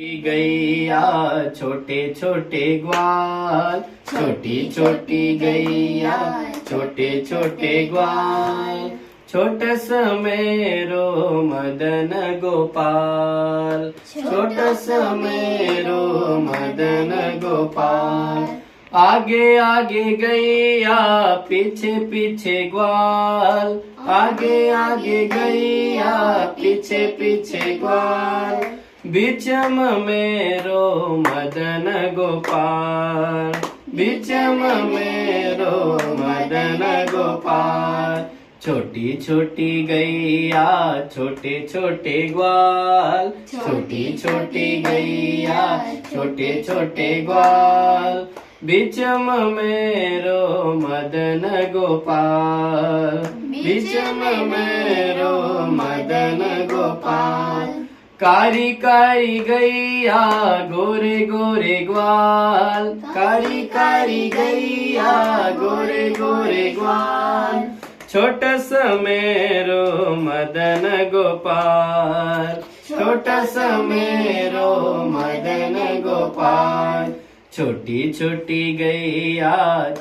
गैया छोटे छोटे ग्वाल, छोटी छोटी गैया छोटे छोटे ग्वाल, छोटस मेरो मदन गोपाल, छोटस मेरो मदन गोपाल। आगे आगे गैया पीछे पीछे ग्वाल, आगे आगे गैया पीछे पीछे ग्वाल, बीचम मेरो मदन गोपाल, बीचम मेरो मदन गोपाल। छोटी छोटी गैया छोटे छोटे ग्वाल, छोटी छोटी गैया छोटे छोटे ग्वाल, बीचम मेरो मदन गोपाल, बीचम मेरो मदन गोपाल। कारी कारी गैया गोरे गोरे ग्वाल, कारी कारी गैया गोरे गोरे ग्वाल, छोटस मेरो मदन गोपाल, छोटस मेरो मदन गोपाल। छोटी छोटी गैया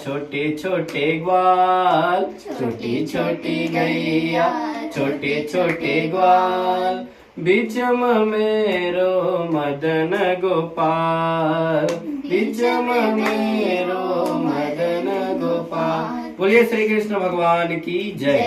छोटे छोटे ग्वाल, छोटी छोटी गैया छोटे छोटे ग्वाल, बीचम मेरो मदन गोपाल, बीचम मेरो मदन गोपाल। बोलिए श्री कृष्ण भगवान की जय।